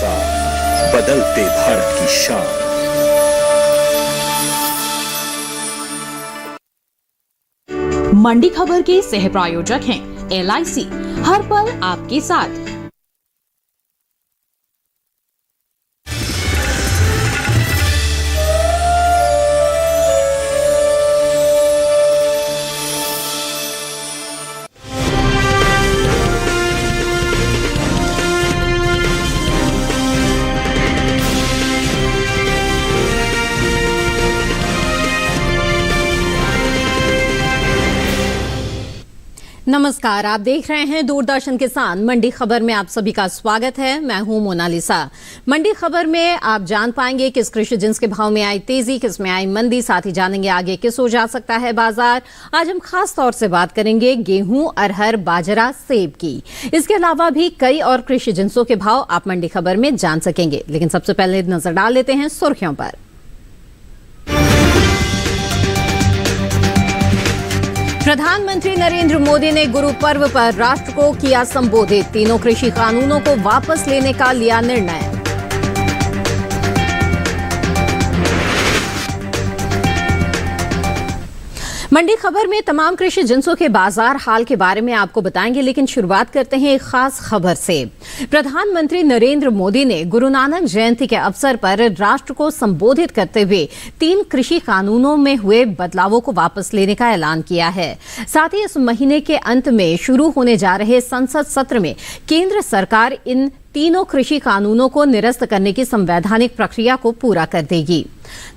भरोसा, बदलते भारत की शान। मंडी खबर के सह प्रायोजक हैं LIC, हर पल आपके साथ। नमस्कार, आप देख रहे हैं दूरदर्शन किसान। मंडी खबर में आप सभी का स्वागत है। मैं हूं मोनालिसा। मंडी खबर में आप जान पाएंगे किस कृषि जिन्स के भाव में आई तेजी, किस में आई मंदी, साथ ही जानेंगे आगे किस हो जा सकता है बाजार। आज हम खास तौर से बात करेंगे गेहूं, अरहर, बाजरा, सेब की। इसके अलावा भी कई और कृषि जिन्सों के भाव आप मंडी खबर में जान सकेंगे। लेकिन सबसे पहले नजर डाल लेते हैं सुर्खियों पर। प्रधानमंत्री नरेंद्र मोदी ने गुरु पर्व पर राष्ट्र को किया संबोधित। तीनों कृषि कानूनों को वापस लेने का लिया निर्णय। मंडी खबर में तमाम कृषि जिन्सों के बाजार हाल के बारे में आपको बताएंगे, लेकिन शुरुआत करते हैं एक खास खबर से। प्रधानमंत्री नरेंद्र मोदी ने गुरु नानक जयंती के अवसर पर राष्ट्र को संबोधित करते हुए 3 कृषि कानूनों में हुए बदलावों को वापस लेने का ऐलान किया है। साथ ही इस महीने के अंत में शुरू होने जा रहे संसद सत्र में केंद्र सरकार इन तीनों कृषि कानूनों को निरस्त करने की संवैधानिक प्रक्रिया को पूरा कर देगी।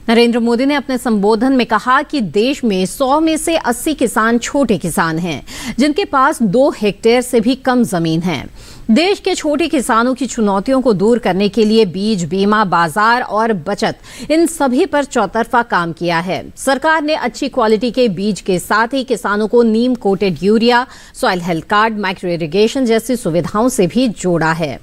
नरेंद्र मोदी ने अपने संबोधन में कहा कि देश में 100 में से 80 किसान छोटे किसान हैं, जिनके पास 2 हेक्टेयर से भी कम जमीन है। देश के छोटे किसानों की चुनौतियों को दूर करने के लिए बीज, बीमा, बाजार और बचत, इन सभी पर चौतरफा काम किया है। सरकार ने अच्छी क्वालिटी के बीज के साथ ही किसानों को neem coated urea, soil health card, micro irrigation जैसी सुविधाओं से भी जोड़ा है।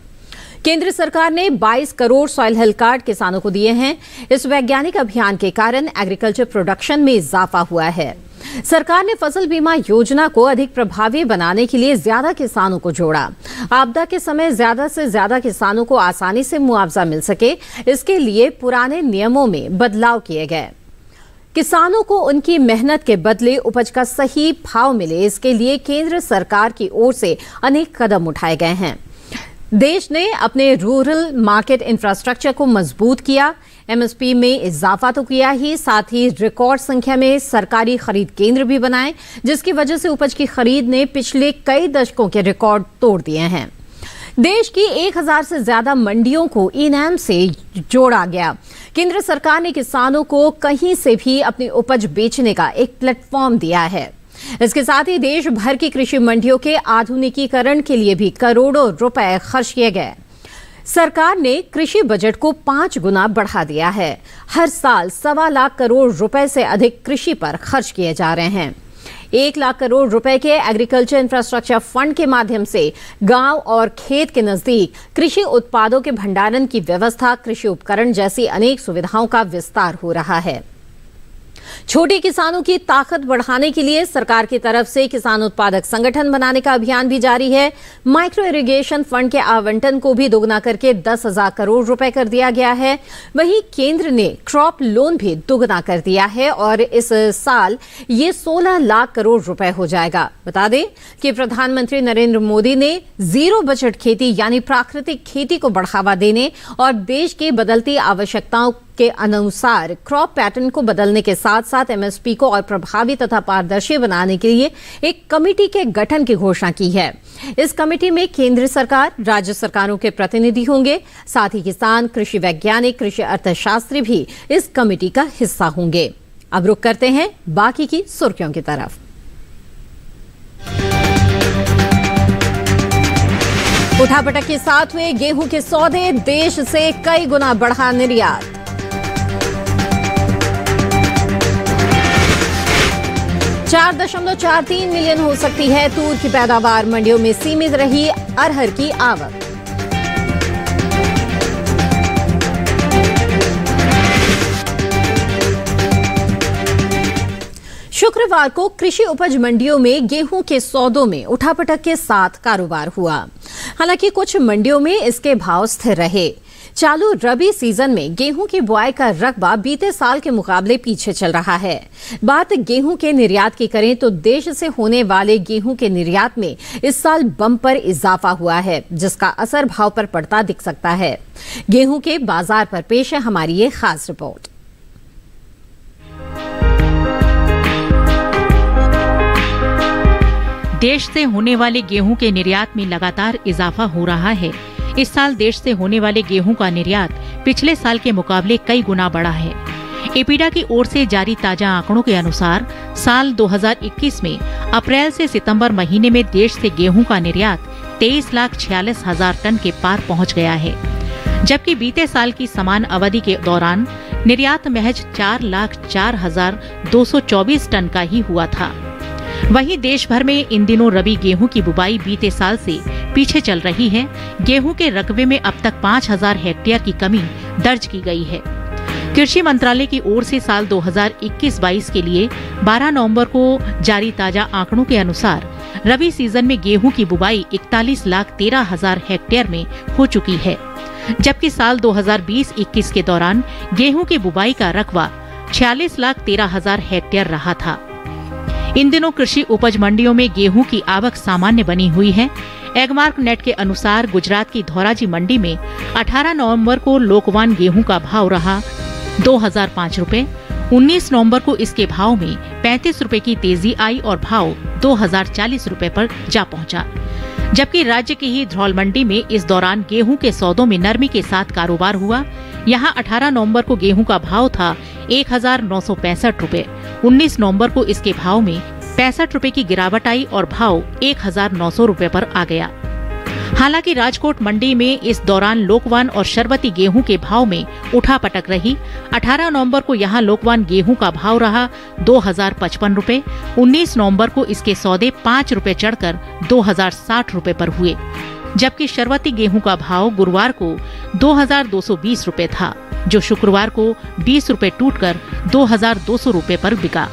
केंद्र सरकार ने 22 करोड़ सॉइल हेल्थ कार्ड किसानों को दिए हैं। इस वैज्ञानिक अभियान के कारण एग्रीकल्चर प्रोडक्शन में इजाफा हुआ है। सरकार ने फसल बीमा योजना को अधिक प्रभावी बनाने के लिए ज्यादा किसानों को जोड़ा। आपदा के समय ज्यादा से ज्यादा किसानों को आसानी से मुआवजा मिल सके, इसके लिए पुराने नियमों में बदलाव किए गए। किसानों को उनकी मेहनत के बदले उपज का सही भाव मिले, इसके लिए केंद्र सरकार की ओर से अनेक कदम उठाए गए हैं। देश ने अपने रूरल मार्केट इंफ्रास्ट्रक्चर को मजबूत किया, MSP में इजाफा तो किया ही, साथ ही रिकॉर्ड संख्या में सरकारी खरीद केंद्र भी बनाए, जिसकी वजह से उपज की खरीद ने पिछले कई दशकों के रिकॉर्ड तोड़ दिए हैं। देश की 1000 से ज्यादा मंडियों को ई-नैम से जोड़ा गया। केंद्र सरकार ने किसानों को कहीं से भी अपनी उपज बेचने का एक प्लेटफॉर्म दिया है। इसके साथ ही देश भर की कृषि मंडियों के आधुनिकीकरण के लिए भी करोड़ों रुपए खर्च किए गए। सरकार ने कृषि बजट को 5 गुना बढ़ा दिया है। हर साल 1.25 लाख करोड़ रुपए से अधिक कृषि पर खर्च किए जा रहे हैं। 1 लाख करोड़ रुपए के एग्रीकल्चर इंफ्रास्ट्रक्चर फंड के माध्यम से गांव और खेत के नजदीक कृषि उत्पादों के भंडारण की व्यवस्था, कृषि उपकरण जैसी अनेक सुविधाओं का विस्तार हो रहा है। छोटे किसानों की ताकत बढ़ाने के लिए सरकार की तरफ से किसान उत्पादक संगठन बनाने का अभियान भी जारी है। माइक्रो इरिगेशन फंड के आवंटन को भी दोगुना करके 10,000 करोड़ रुपए कर दिया गया है। वहीं केंद्र ने क्रॉप लोन भी दोगुना कर दिया है और इस साल ये 16 लाख करोड़ रुपए हो जाएगा। बता दें कि प्रधानमंत्री नरेंद्र मोदी ने जीरो बजट खेती यानी प्राकृतिक खेती को बढ़ावा देने और देश की बदलती आवश्यकताओं के अनुसार क्रॉप पैटर्न को बदलने के साथ साथ MSP को और प्रभावी तथा पारदर्शी बनाने के लिए एक कमेटी के गठन की घोषणा की है। इस कमेटी में केंद्र सरकार, राज्य सरकारों के प्रतिनिधि होंगे, साथ ही किसान, कृषि वैज्ञानिक, कृषि अर्थशास्त्री भी इस कमेटी का हिस्सा होंगे। अब रुक करते हैं बाकी की सुर्खियों की तरफ। उठापटक के साथ हुए गेहूं के सौदे, देश से कई गुना बढ़ा निर्यात। 4.43 मिलियन हो सकती है तूर की पैदावार। मंडियों में सीमित रही अरहर की आवक। शुक्रवार को कृषि उपज मंडियों में गेहूं के सौदों में उठापटक के साथ कारोबार हुआ। हालांकि कुछ मंडियों में इसके भाव स्थिर रहे। चालू रबी सीजन में गेहूं की बुआई का रकबा बीते साल के मुकाबले पीछे चल रहा है। बात गेहूं के निर्यात की करें तो देश से होने वाले गेहूं के निर्यात में इस साल बम्पर इजाफा हुआ है, जिसका असर भाव पर पड़ता दिख सकता है। गेहूं के बाजार पर पेश है हमारी ये खास रिपोर्ट। देश से होने वाले गेहूं के निर्यात में लगातार इजाफा हो रहा है। इस साल देश से होने वाले गेहूं का निर्यात पिछले साल के मुकाबले कई गुना बढ़ा है। एपीडा की ओर से जारी ताजा आंकड़ों के अनुसार साल 2021 में अप्रैल से सितंबर महीने में देश से गेहूं का निर्यात 23,46,000 टन के पार पहुंच गया है, जबकि बीते साल की समान अवधि के दौरान निर्यात महज 4,04,224 टन का ही हुआ था। वहीं देश भर में इन दिनों रबी गेहूं की बुवाई बीते साल से पीछे चल रही है। गेहूं के रकबे में अब तक 5,000 हेक्टेयर की कमी दर्ज की गई है। कृषि मंत्रालय की ओर से साल 2021-22 के लिए 12 नवंबर को जारी ताजा आंकड़ों के अनुसार रबी सीजन में गेहूं की बुवाई 41,13,000 हेक्टेयर में हो चुकी है, जबकि साल 2020-21 के दौरान गेहूं की बुवाई का रकबा 46,13,000 हेक्टेयर रहा था। इन दिनों कृषि उपज मंडियों में गेहूं की आवक सामान्य बनी हुई है। एगमार्क नेट के अनुसार गुजरात की धोराजी मंडी में 18 नवंबर को लोकवान गेहूं का भाव रहा 2,005 रुपए। 19 नवंबर को इसके भाव में 35 रुपए की तेजी आई और भाव 2,040 रुपए पर जा पहुंचा, जबकि राज्य की ही धरौल मंडी में इस दौरान गेहूं के सौदों में नरमी के साथ कारोबार हुआ। यहां 18 नवंबर को गेहूं का भाव था 1,965 रुपए। 19 नवंबर को इसके भाव में 65 रुपए की गिरावट आई और भाव 1,900 रुपए पर आ गया। हालांकि राजकोट मंडी में इस दौरान लोकवान और शरबती गेहूं के भाव में उठापटक रही। 18 नवंबर को यहां लोकवान गेहूं का भाव रहा 2,055 रुपए। 19 नवंबर को इसके सौदे 5 रुपए चढ़कर 2,060 रुपए पर हुए, जबकि शरबती गेहूं का भाव गुरुवार को 2,220 रुपए था, जो शुक्रवार को 20 रुपए टूटकर 2,200 रुपए पर बिका।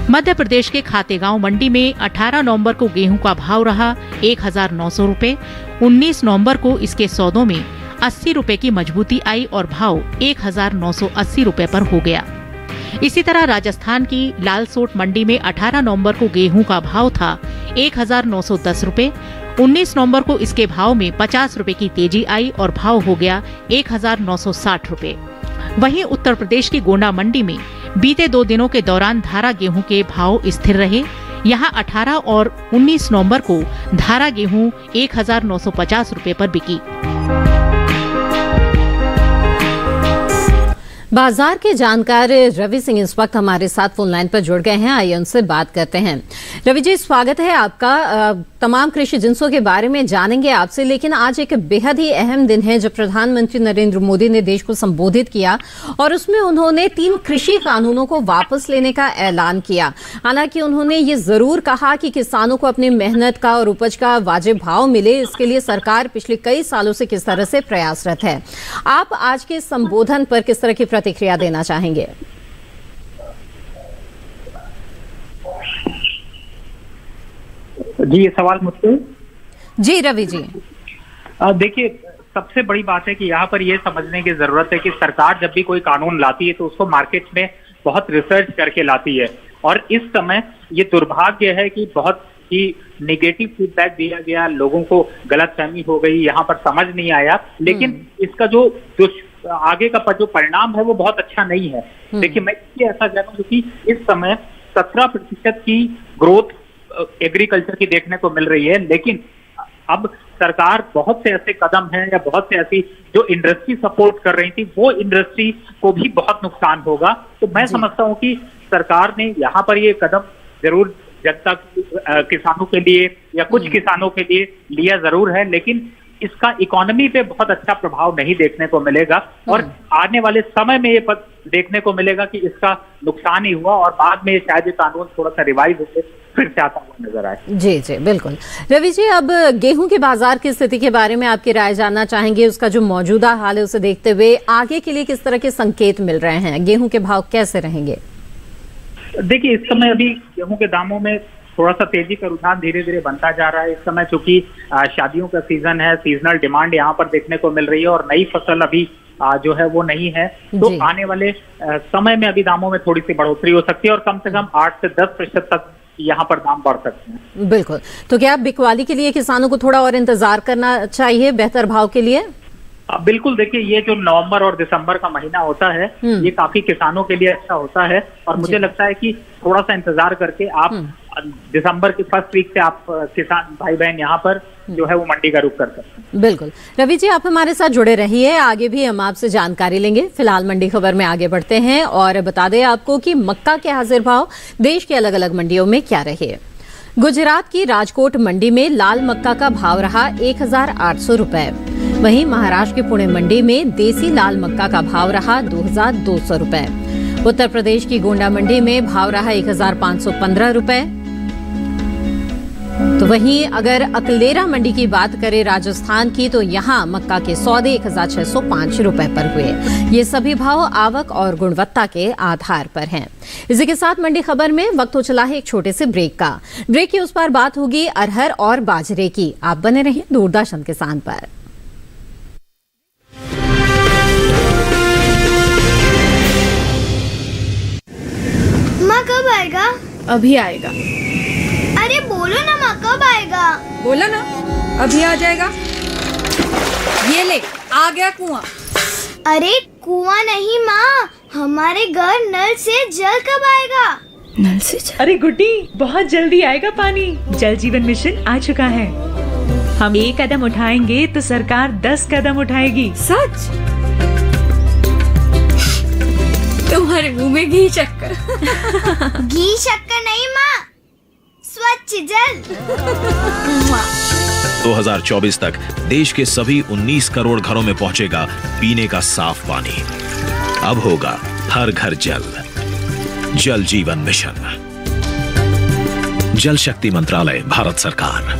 मध्य प्रदेश के खातेगांव मंडी में 18 नवंबर को गेहूं का भाव रहा 1,900 रुपए। 19 नवंबर को इसके सौदों में 80 रुपए की मजबूती आई और भाव 1,980 रुपए पर हो गया। इसी तरह राजस्थान की लालसोट मंडी में 18 नवंबर को गेहूं का भाव था 1,910 रुपए। 19 नवंबर को इसके भाव में 50 रुपए की तेजी आई और भाव हो गया 1,960 रुपए। वहीं उत्तर प्रदेश की गोंडा मंडी में बीते 2 दिनों के दौरान धारा गेहूं के भाव स्थिर रहे। यहां 18 और 19 नवंबर को धारा गेहूं 1,950 रुपए पर बिकी। बाजार के जानकार रवि सिंह इस वक्त हमारे साथ फोन लाइन पर जुड़ गए हैं। आइए उनसे बात करते हैं। रवि जी, स्वागत है आपका। तमाम कृषि जिन्सों के बारे में जानेंगे आपसे, लेकिन आज एक बेहद ही अहम दिन है जब प्रधानमंत्री नरेंद्र मोदी ने देश को संबोधित किया और उसमें उन्होंने 3 कृषि कानूनों को वापस लेने का ऐलान किया। हालांकि उन्होंने ये जरूर कहा कि किसानों को अपनी मेहनत का और उपज का वाजिब भाव मिले, इसके लिए सरकार पिछले कई सालों से किस तरह से प्रयासरत है। आप आज के संबोधन पर किस तरह की प्रतिक्रिया देना चाहेंगे? जी, ये सवाल मुझसे? जी रवि जी, देखिए, सबसे बड़ी बात है कि यहाँ पर ये समझने की जरूरत है कि सरकार जब भी कोई कानून लाती है तो उसको मार्केट में बहुत रिसर्च करके लाती है। और इस समय ये दुर्भाग्य है कि बहुत ही नेगेटिव फीडबैक दिया गया, लोगों को गलतफहमी हो गई, यहाँ पर समझ नहीं आया। लेकिन इसका जो आगे का जो परिणाम है वो बहुत अच्छा नहीं है। देखिए, मैं इसलिए ऐसा कह रहा हूँ क्योंकि इस समय 17% की ग्रोथ एग्रीकल्चर की देखने को मिल रही है, लेकिन अब सरकार बहुत से ऐसे कदम हैं या बहुत से ऐसी जो इंडस्ट्री सपोर्ट कर रही थी, वो इंडस्ट्री को भी बहुत नुकसान होगा। तो मैं समझता हूँ कि सरकार ने यहाँ पर ये कदम जरूर जनता किसानों के लिए या कुछ किसानों के लिए लिया जरूर है, लेकिन इसका इकोनॉमी पे बहुत अच्छा प्रभाव नहीं देखने को मिलेगा। और आने वाले समय में ये देखने को मिलेगा कि इसका नुकसान ही हुआ और बाद में शायद ये कानून थोड़ा सा रिवाइज होकर फिर से आता हुआ नजर आए। जी जी, बिल्कुल। रवि जी, अब गेहूं के बाजार की स्थिति के बारे में आपकी राय जानना चाहेंगे। उसका जो मौजूदा हाल है उसे देखते हुए आगे के लिए किस तरह के संकेत मिल रहे हैं? गेहूं के भाव कैसे रहेंगे? देखिए, इस समय अभी गेहूं के दामों में थोड़ा सा तेजी का रुझान धीरे धीरे बनता जा रहा है। इस समय चूंकि शादियों का सीजन है, सीजनल डिमांड यहाँ पर देखने को मिल रही है और नई फसल अभी जो है वो नहीं है, तो आने वाले समय में अभी दामों में थोड़ी सी बढ़ोतरी हो सकती है और कम से कम 8 से 10% तक यहाँ पर दाम बढ़ सकते हैं। बिल्कुल। तो क्या बिकवाली के लिए किसानों को थोड़ा और इंतजार करना चाहिए बेहतर भाव के लिए? बिल्कुल, देखिए ये जो नवंबर और दिसंबर का महीना होता है ये काफी किसानों के लिए अच्छा होता है और मुझे लगता है कि थोड़ा सा इंतजार करके आप दिसंबर की फर्स्ट वीक से आप किसान भाई बहन यहाँ पर जो है वो मंडी का रुख कर सकते हैं। बिल्कुल। रवि जी, आप हमारे साथ जुड़े रहिए, आगे भी हम आपसे जानकारी लेंगे। फिलहाल मंडी खबर में आगे बढ़ते हैं और बता दें आपको कि मक्का के हाजिर भाव देश के अलग अलग मंडियों में क्या रहे। गुजरात की राजकोट मंडी में लाल मक्का का भाव रहा 1,800 रुपए। वहीं महाराष्ट्र के पुणे मंडी में देसी लाल मक्का का भाव रहा 2,200 रुपए। उत्तर प्रदेश की गोंडा मंडी में भाव रहा 1,515 रुपए। तो वहीं अगर अकलेरा मंडी की बात करें राजस्थान की, तो यहाँ मक्का के सौदे 1,605 रुपए पर हुए। ये सभी भाव आवक और गुणवत्ता के आधार पर हैं। इसी के साथ मंडी खबर में वक्त हो चला है एक छोटे से ब्रेक का। ब्रेक के उस पार बात होगी अरहर और बाजरे की। आप बने रहिए दूरदर्शन किसान पर। माँ कब आएगा? अभी आएगा। अरे बोलो ना माँ, कब आएगा? बोला ना, अभी आ जाएगा। ये ले, आ गया कुआं। अरे कुआं नहीं माँ, हमारे घर नल से जल कब आएगा? नल से जल? अरे गुड्डी, बहुत जल्दी आएगा पानी। जल जीवन मिशन आ चुका है। हम 1 कदम उठाएंगे तो सरकार 10 कदम उठाएगी। सच? तुम्हारे मुंह में घी शक्कर। घी शक्कर नहीं माँ, स्वच्छ जल। 2024 तक देश के सभी 19 करोड़ घरों में पहुंचेगा पीने का साफ पानी। अब होगा हर घर जल। जल जीवन मिशन, जल शक्ति मंत्रालय, भारत सरकार।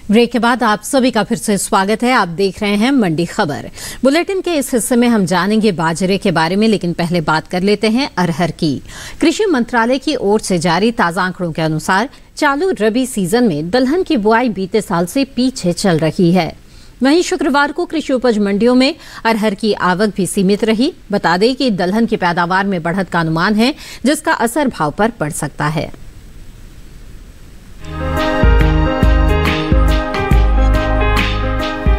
ब्रेक के बाद आप सभी का फिर से स्वागत है। आप देख रहे हैं मंडी खबर। बुलेटिन के इस हिस्से में हम जानेंगे बाजरे के बारे में, लेकिन पहले बात कर लेते हैं अरहर की। कृषि मंत्रालय की ओर से जारी ताजा आंकड़ों के अनुसार चालू रबी सीजन में दलहन की बुआई बीते साल से पीछे चल रही है। वहीं शुक्रवार को कृषि उपज मंडियों में अरहर की आवक भी सीमित रही। बता दें कि दलहन की पैदावार में बढ़त का अनुमान है, जिसका असर भाव पर पड़ सकता है।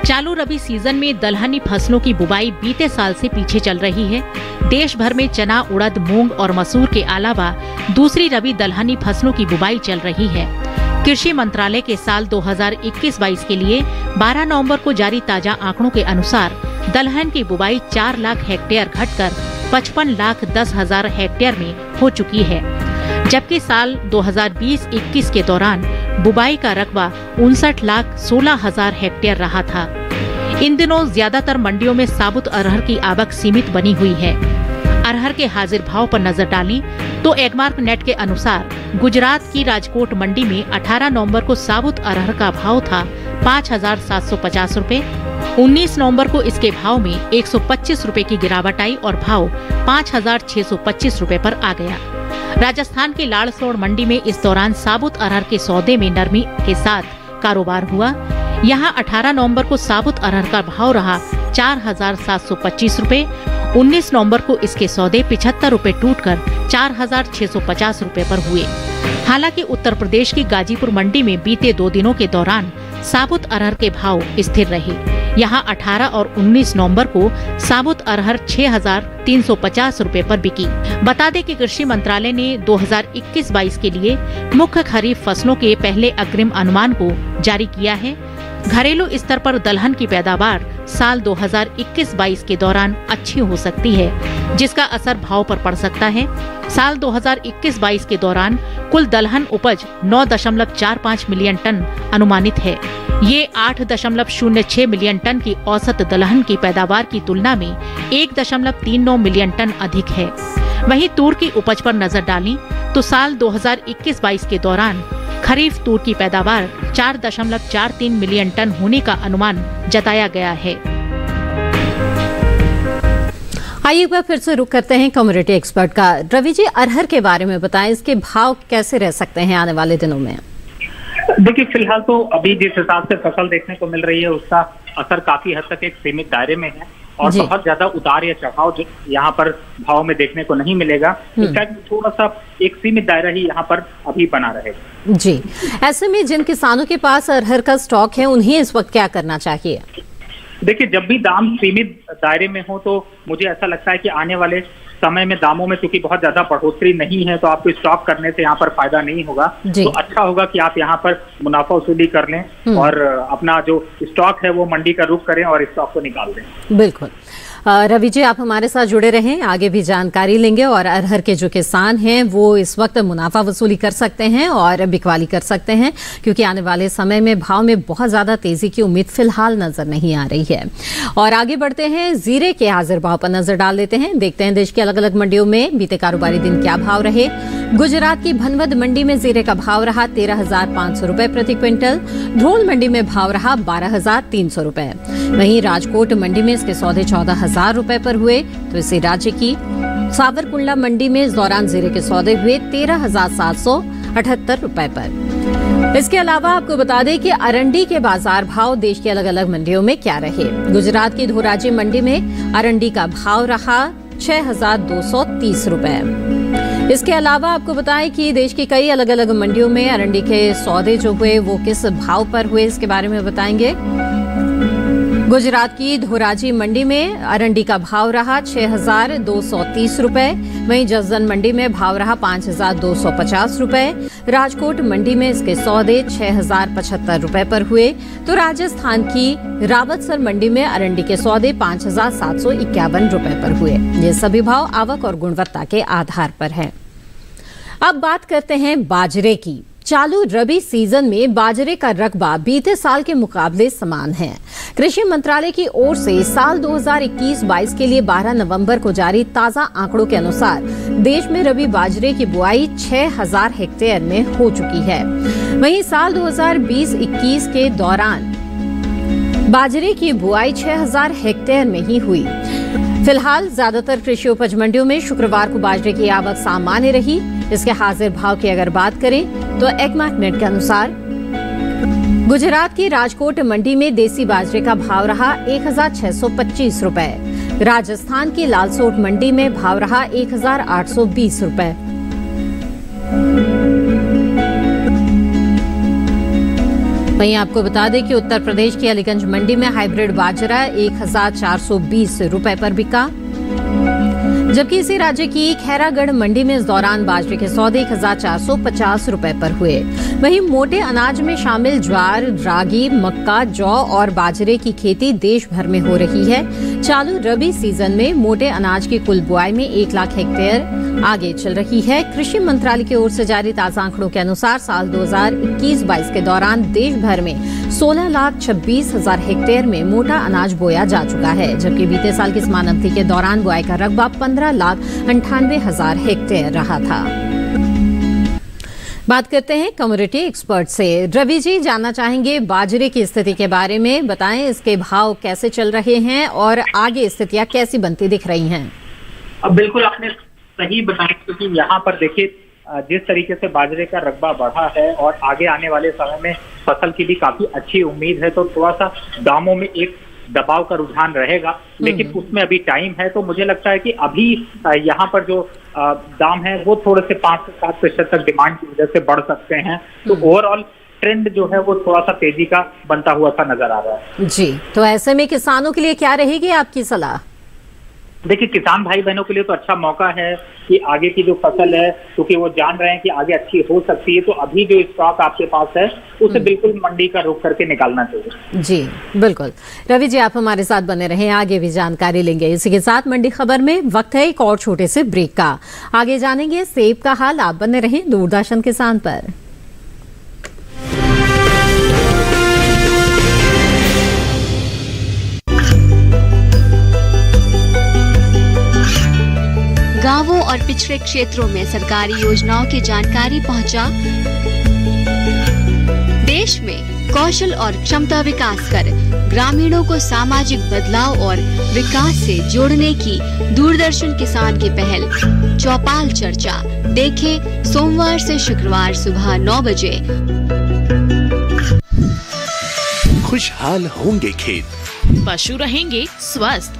चालू रबी सीजन में दलहनी फसलों की बुवाई बीते साल से पीछे चल रही है। देश भर में चना, उड़द, मूंग और मसूर के अलावा दूसरी रबी दलहनी फसलों की बुवाई चल रही है। कृषि मंत्रालय के साल 2021-22 के लिए 12 नवंबर को जारी ताजा आंकड़ों के अनुसार दलहन की बुवाई 4 लाख हेक्टेयर घटकर 55,10,000 हेक्टेयर में हो चुकी है, जबकि साल 2020-21 के दौरान बुवाई का रकबा 59,16,000 हेक्टेयर रहा था। इन दिनों ज्यादातर मंडियों में साबुत अरहर की आवक सीमित बनी हुई है। अरहर के हाजिर भाव पर नजर डालें तो एगमार्क नेट के अनुसार गुजरात की राजकोट मंडी में 18 नवंबर को साबुत अरहर का भाव था 5,750 रुपए। 19 नवंबर को इसके भाव में 125 रुपए की गिरावट आई और भाव 5,625 रुपए पर आ गया। राजस्थान के लाड़सोड़ मंडी में इस दौरान साबुत अरहर के सौदे में नरमी के साथ कारोबार हुआ। यहां 18 नवंबर को साबुत अरहर का भाव रहा 4,725 रुपए। 19 नवंबर को इसके सौदे 75 रुपए टूटकर 4,650 रुपए पर हुए। हालांकि उत्तर प्रदेश की गाजीपुर मंडी में बीते 2 दिनों के दौरान साबुत अरहर के भाव स्थिर रहे। यहां 18 और 19 नवंबर को साबुत अरहर 6,350 रुपए पर बिकी। बता दें कि कृषि मंत्रालय ने 2021-22 के लिए मुख्य खरीफ फसलों के पहले अग्रिम अनुमान को जारी किया है। घरेलू स्तर पर दलहन की पैदावार साल 2021-22 के दौरान अच्छी हो सकती है, जिसका असर भाव पर पड़ सकता है। साल 2021-22 के दौरान कुल दलहन उपज 9.45 मिलियन टन अनुमानित है। ये 8.06 मिलियन टन की औसत दलहन की पैदावार की तुलना में 1.39 मिलियन टन अधिक है। वहीं तूर की उपज पर नजर डालें तो साल 2021-22 के दौरान खरीफ तूर की पैदावार 4.43 मिलियन टन होने का अनुमान जताया गया है। आइए एक बार फिर से रुक करते हैं कम्युनिटी एक्सपर्ट का। रवि जी, अरहर के बारे में बताएं, इसके भाव कैसे रह सकते हैं आने वाले दिनों में? देखिए, फिलहाल तो अभी जिस हिसाब से फसल देखने को मिल रही है उसका असर काफी हद तक एक सीमित दायरे में है और बहुत ज्यादा उतार या चढ़ाव यहाँ पर भाव में देखने को नहीं मिलेगा। इसका थोड़ा सा एक सीमित दायरा ही यहाँ पर अभी बना रहेगा। जी, ऐसे में जिन किसानों के पास अरहर का स्टॉक है उन्हें इस वक्त क्या करना चाहिए? देखिए, जब भी दाम सीमित दायरे में हो तो मुझे ऐसा लगता है कि आने वाले समय में दामों में क्योंकि बहुत ज्यादा बढ़ोतरी नहीं है तो आपको स्टॉक करने से यहाँ पर फायदा नहीं होगा। तो अच्छा होगा कि आप यहाँ पर मुनाफा वसूली कर लें और अपना जो स्टॉक है वो मंडी का रुख करें और स्टॉक को निकाल दें। बिल्कुल। रवि जी, आप हमारे साथ जुड़े रहें, आगे भी जानकारी लेंगे। और अरहर के जो किसान हैं वो इस वक्त मुनाफा वसूली कर सकते हैं और बिकवाली कर सकते हैं, क्योंकि आने वाले समय में भाव में बहुत ज्यादा तेजी की उम्मीद फिलहाल नजर नहीं आ रही है। और आगे बढ़ते हैं, जीरे के हाजिर भाव पर नजर डाल लेते हैं। देखते हैं देश की अलग अलग मंडियों में बीते कारोबारी दिन क्या भाव रहे। गुजरात की भनवद मंडी में जीरे का भाव रहा 13,500 रुपए प्रति क्विंटल। ढोल मंडी में भाव रहा 12,300 रुपए। वहीं राजकोट मंडी में इसके सौदे 14,000 रुपए पर हुए। तो इसी राज्य की सावरकुंडला मंडी में इस दौरान जीरे के सौदे हुए 13,778 रुपए पर। इसके अलावा आपको बता दें कि अरंडी के बाजार भाव देश की अलग अलग मंडियों में क्या रहे। गुजरात की धोराजी मंडी में अरंडी का भाव रहा 6,230 रुपए। इसके अलावा आपको बताएं कि देश की कई अलग अलग मंडियों में अरंडी के सौदे जो हुए वो किस भाव पर हुए, इसके बारे में बताएंगे। गुजरात की धोराजी मंडी में अरंडी का भाव रहा 6,230 रुपए। वहीं जसदन मंडी में भाव रहा 5,250 रुपए। राजकोट मंडी में इसके सौदे 6,075 रुपए पर हुए। तो राजस्थान की रावतसर मंडी में अरंडी के सौदे 5,751 रुपए पर हुए। ये सभी भाव आवक और गुणवत्ता के आधार पर हैं। अब बात करते हैं बाजरे की। चालू रबी सीजन में बाजरे का रकबा बीते साल के मुकाबले समान है। कृषि मंत्रालय की ओर से साल 2021-22 के लिए 12 नवंबर को जारी ताजा आंकड़ों के अनुसार देश में रबी बाजरे की बुआई 6,000 हेक्टेयर में हो चुकी है। वहीं साल 2020-21 के दौरान बाजरे की बुआई 6,000 हेक्टेयर में ही हुई। फिलहाल ज्यादातर कृषि उपज मंडियों में शुक्रवार को बाजरे की आवक सामान्य रही। इसके हाजिर भाव की अगर बात करें तो एग्मार्कनेट के अनुसार गुजरात की राजकोट मंडी में देसी बाजरे का भाव रहा 1,625 रुपए। राजस्थान की लालसोट मंडी में भाव रहा 1,820 रुपए। वहीं आपको बता दें कि उत्तर प्रदेश की अलीगंज मंडी में हाइब्रिड बाजरा 1,420 रुपए पर बिका, जबकि इसी राज्य की खैरागढ़ मंडी में इस दौरान बाजरे के सौदे 1,450 रुपए पर हुए। वहीं मोटे अनाज में शामिल ज्वार, रागी, मक्का, जौ और बाजरे की खेती देश भर में हो रही है। चालू रबी सीजन में मोटे अनाज की कुल बुआई में 1 लाख हेक्टेयर आगे चल रही है। कृषि मंत्रालय की ओर से जारी ताजा आंकड़ों के अनुसार साल 2021-22 के दौरान देश भर में 16,26,000 हेक्टेयर में मोटा अनाज बोया जा चुका है, जबकि बीते साल की समान अवधि के दौरान बुआई का रकबा 15,98,000 हेक्टेयर रहा था। बात करते हैं कम्युनिटी एक्सपर्ट से। रवि जी, जानना चाहेंगे बाजरे की स्थिति के बारे में। बताएं, इसके भाव कैसे चल रहे हैं और आगे स्थितियां कैसी बनती दिख रही हैं? अब बिल्कुल आपने सही बताया, क्योंकि यहाँ पर देखिए जिस तरीके से बाजरे का रकबा बढ़ा है और आगे आने वाले समय में फसल की भी काफी अच्छी उम्मीद है, तो थोड़ा सा दामों में एक दबाव का रुझान रहेगा, लेकिन उसमें अभी टाइम है। तो मुझे लगता है कि अभी यहाँ पर जो दाम है वो थोड़े से 5 से 7% तक डिमांड की वजह से बढ़ सकते हैं। तो ओवरऑल ट्रेंड जो है वो थोड़ा सा तेजी का बनता हुआ सा नजर आ रहा है। जी, तो ऐसे में किसानों के लिए क्या रहेगी आपकी सलाह? देखिए, किसान भाई बहनों के लिए तो अच्छा मौका है कि आगे की जो फसल है, क्योंकि वो जान रहे हैं कि आगे अच्छी हो सकती है, तो अभी जो स्टॉक आपके पास है उसे बिल्कुल मंडी का रुख करके निकालना चाहिए। जी बिल्कुल। रवि जी, आप हमारे साथ बने रहें, आगे भी जानकारी लेंगे। इसी के साथ मंडी खबर में वक्त है एक और छोटे से ब्रेक का। आगे जानेंगे सेब का हाल। आप बने रहें दूरदर्शन किसान पर। गांवों और पिछड़े क्षेत्रों में सरकारी योजनाओं की जानकारी पहुंचा। देश में कौशल और क्षमता विकास कर ग्रामीणों को सामाजिक बदलाव और विकास से जोड़ने की दूरदर्शन किसान की पहल चौपाल चर्चा देखें सोमवार से शुक्रवार सुबह 9 बजे। खुशहाल होंगे खेत, पशु रहेंगे स्वस्थ,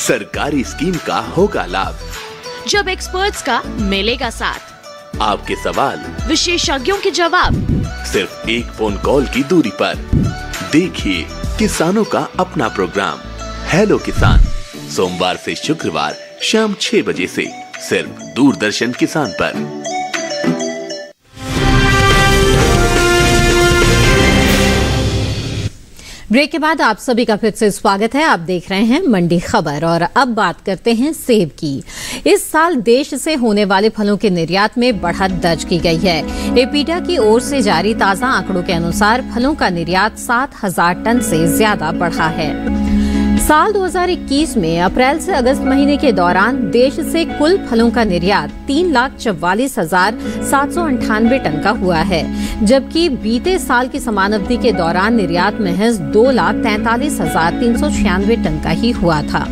सरकारी स्कीम का होगा लाभ, जब एक्सपर्ट्स का मिलेगा साथ, आपके सवाल विशेषज्ञों के जवाब, सिर्फ एक फोन कॉल की दूरी पर। देखिए किसानों का अपना प्रोग्राम हेलो किसान, सोमवार से शुक्रवार शाम 6 बजे से सिर्फ दूरदर्शन किसान पर। ब्रेक के बाद आप सभी का फिर से स्वागत है। आप देख रहे हैं मंडी खबर और अब बात करते हैं सेब की। इस साल देश से होने वाले फलों के निर्यात में बढ़त दर्ज की गई है। एपीडा की ओर से जारी ताजा आंकड़ों के अनुसार फलों का निर्यात 7,000 टन से ज्यादा बढ़ा है। साल 2021 में अप्रैल से अगस्त महीने के दौरान देश से कुल फलों का निर्यात 3,44,798 टन का हुआ है, जबकि बीते साल की समान अवधि के दौरान निर्यात महज 2,43,396 टन का ही हुआ था।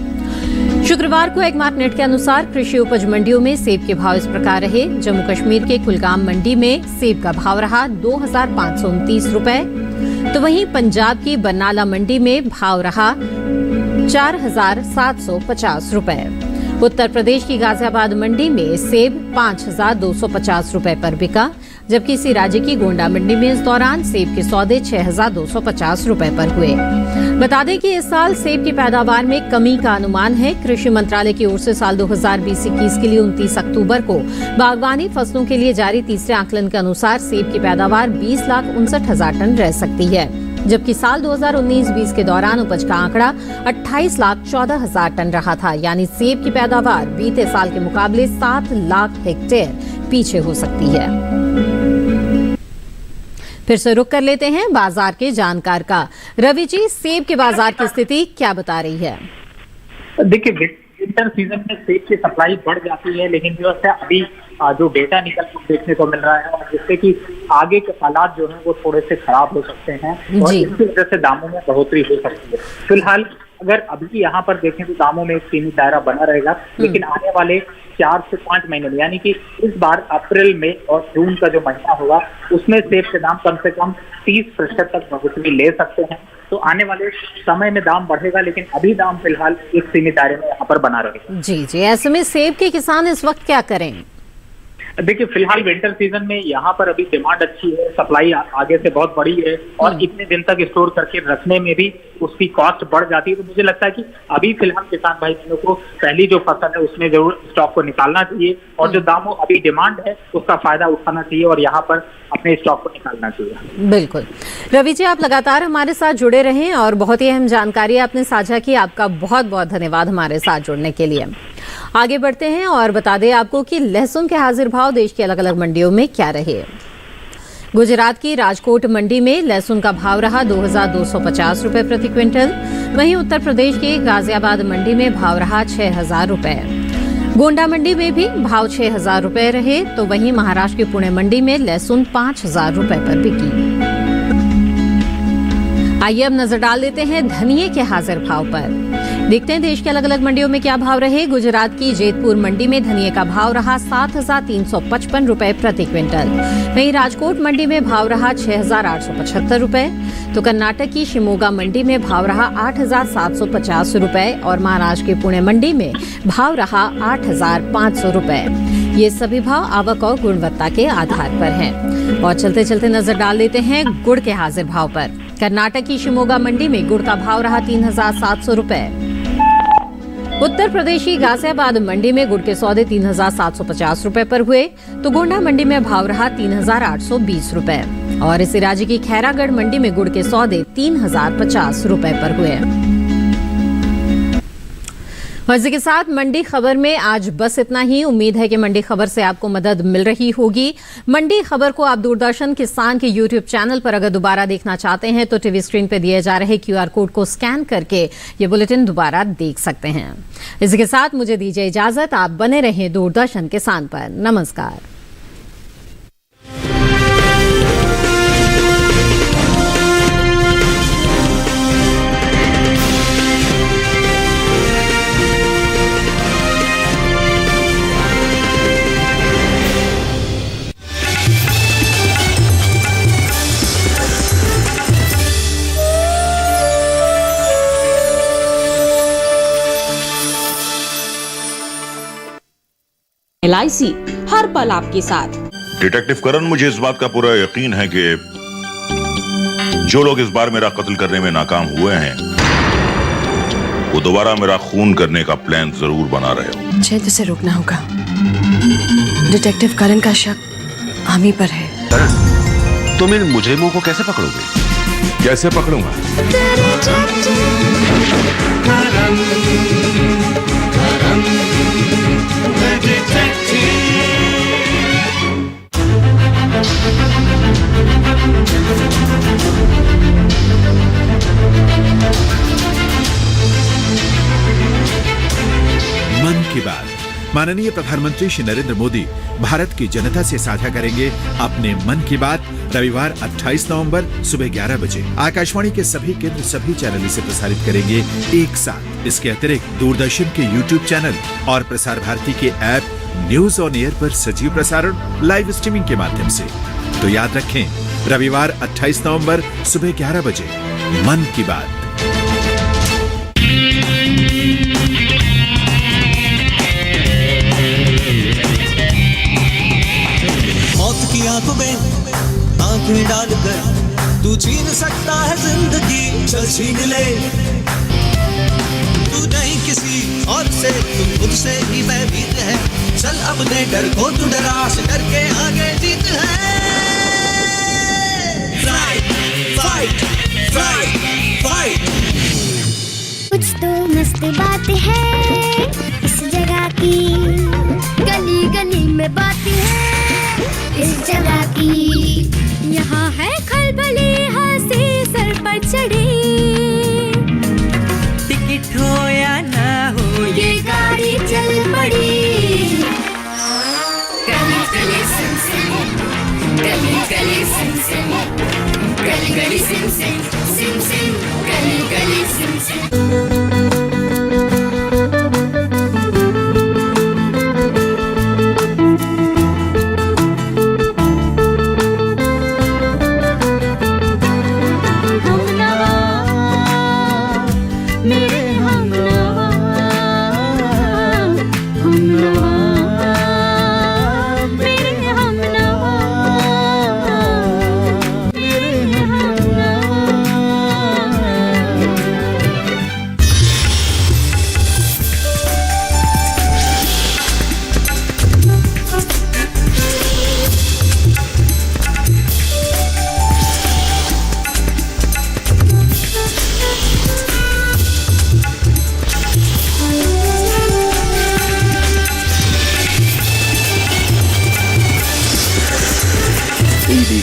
शुक्रवार को एगमार्कनेट के अनुसार कृषि उपज मंडियों में सेब के भाव इस प्रकार रहे। जम्मू कश्मीर के कुलगाम मंडी में सेब का भाव रहा 2,529 रुपए, तो वहीं पंजाब की बरनाला मंडी में भाव रहा 4,750 रुपए। उत्तर प्रदेश की गाजियाबाद मंडी में सेब 5,250 रुपए पर बिका, जबकि इसी राज्य की गोंडा मंडी में इस दौरान सेब के सौदे 6,250 रुपए पर हुए। बता दें कि इस साल सेब की पैदावार में कमी का अनुमान है। कृषि मंत्रालय की ओर से साल 2020-21 के लिए 29 अक्टूबर को बागवानी फसलों के लिए जारी तीसरे आकलन के अनुसार सेब की पैदावार 20,59,000 टन रह सकती है, जबकि साल 2019-20 के दौरान उपज का आंकड़ा 28,14,000 टन रहा था। यानी सेब की पैदावार बीते साल के मुकाबले 7 लाख हेक्टेयर पीछे हो सकती है। फिर से रुक कर लेते हैं बाजार के जानकार का। रवि जी, सेब के बाजार की स्थिति क्या बता रही है? देखिए, विंटर सीजन में सेब की सप्लाई बढ़ जाती है, लेकिन जो है अभी जो डेटा निकल देखने को मिल रहा है और जिससे कि आगे के हालात जो है वो थोड़े से खराब हो सकते हैं और इसकी वजह से दामों में बढ़ोतरी हो सकती है। फिलहाल अगर अभी यहाँ पर देखें तो दामों में एक सीमित दायरा बना रहेगा, लेकिन आने वाले 4 से 5 महीने में, यानी कि इस बार अप्रैल में और जून का जो महीना होगा उसमें सेब के दाम कम से कम 30% तक बढ़ोतरी ले सकते हैं। तो आने वाले समय में दाम बढ़ेगा, लेकिन अभी दाम फिलहाल एक सीमित दायरे में यहाँ पर बना रहेगा। जी जी, ऐसे में सेब के किसान इस वक्त क्या करें? देखिए, फिलहाल विंटर सीजन में यहाँ पर अभी डिमांड अच्छी है, सप्लाई आगे से बहुत बड़ी है और इतने दिन तक स्टोर करके रखने में भी उसकी कॉस्ट बढ़ जाती है। तो मुझे लगता है कि अभी फिलहाल किसान भाई बहनों को पहली जो फसल है उसमें जरूर स्टॉक को निकालना चाहिए और जो दामों अभी डिमांड है उसका फायदा उठाना चाहिए और यहाँ पर अपने स्टॉक को निकालना चाहिए। बिल्कुल। रवि जी, आप लगातार हमारे साथ जुड़े रहें और बहुत ही अहम जानकारी आपने साझा की। आपका बहुत बहुत धन्यवाद हमारे साथ जुड़ने के लिए। आगे बढ़ते हैं और बता दें आपको कि लहसुन के हाजिर भाव देश की अलग अलग मंडियों में क्या रहे। गुजरात की राजकोट मंडी में लहसुन का भाव रहा 2,250 रुपए प्रति क्विंटल। वहीं उत्तर प्रदेश की गाजियाबाद मंडी में भाव रहा 6,000 रुपए। गोंडा मंडी में भी भाव 6,000 रुपए रहे, तो वहीं महाराष्ट्र की पुणे मंडी में लहसुन 5,000 रुपए पर बिकी। आइए अब नजर डाल देते हैं धनिये के हाजिर भाव पर। देखते हैं देश के अलग अलग मंडियों में क्या भाव रहे। गुजरात की जेतपुर मंडी में धनिये का भाव रहा 7,355 रुपए प्रति क्विंटल। वहीं राजकोट मंडी में भाव रहा 6,875 रुपए, तो कर्नाटक की शिमोगा मंडी में भाव रहा 8,750 रुपए और महाराष्ट्र की पुणे मंडी में भाव रहा 8,500 रुपए। ये सभी भाव आवक और गुणवत्ता के आधार पर हैं। और चलते चलते नजर डाल देते हैं गुड़ के हाजिर भाव पर। कर्नाटक की शिमोगा मंडी में गुड़ का भाव रहा 3,700 रुपए। उत्तर प्रदेश की गाजियाबाद मंडी में गुड़ के सौदे 3,750 रुपए पर हुए, तो गोंडा मंडी में भाव रहा 3,820 रुपए और इसी राज्य की खैरागढ़ मंडी में गुड़ के सौदे 3,050 रुपए पर हुए। और इसी के साथ मंडी खबर में आज बस इतना ही। उम्मीद है कि मंडी खबर से आपको मदद मिल रही होगी। मंडी खबर को आप दूरदर्शन किसान के YouTube चैनल पर अगर दोबारा देखना चाहते हैं तो टीवी स्क्रीन पर दिए जा रहे QR कोड को स्कैन करके ये बुलेटिन दोबारा देख सकते हैं। इसी के साथ मुझे दीजिए इजाजत। आप बने रहें दूरदर्शन किसान पर। नमस्कार। LIC हर पल आपके साथ। डिटेक्टिव करण, मुझे इस बात का पूरा यकीन है कि जो लोग इस बार मेरा कत्ल करने में नाकाम हुए हैं वो दोबारा मेरा खून करने का प्लान जरूर बना रहे हो। मुझे तुझे रोकना होगा। डिटेक्टिव करण का शक आमी पर है। करण, तुम इन मुजरिमों को कैसे पकड़ोगे? कैसे पकड़ूंगा? मन की बात। माननीय प्रधानमंत्री श्री नरेंद्र मोदी भारत की जनता से साझा करेंगे अपने मन की बात रविवार 28 नवंबर सुबह 11 बजे। आकाशवाणी के सभी केंद्र सभी चैनल इसे प्रसारित करेंगे एक साथ। इसके अतिरिक्त दूरदर्शन के YouTube चैनल और प्रसार भारती के ऐप न्यूज ऑन एयर पर सजीव प्रसारण लाइव स्ट्रीमिंग के माध्यम से। तो याद रखें, रविवार 28 नवंबर सुबह 11 बजे मन की बात। आंखों में आंखें डालकर तू छीन सकता है जिंदगी, चल छीन ले। तू नहीं किसी और से, तू खुद से ही भयभीत है। चल अपने डर को तू डरा से डर के आगे जीत है। Fight fight fight fight. कुछ तो मस्त बात है इस जगह की, गली गली में बात है इस जगह की। यहाँ है खलबली हंसी सर पर चढ़ी, टिकट हो या ना हो ये गाड़ी चल पड़ी। गली गली सिम सिम, गली गली सिम सिम, गली गली सिम सिम सिम सिम, गली गली सिम सिम।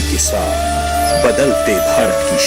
के साथ बदलते भारत की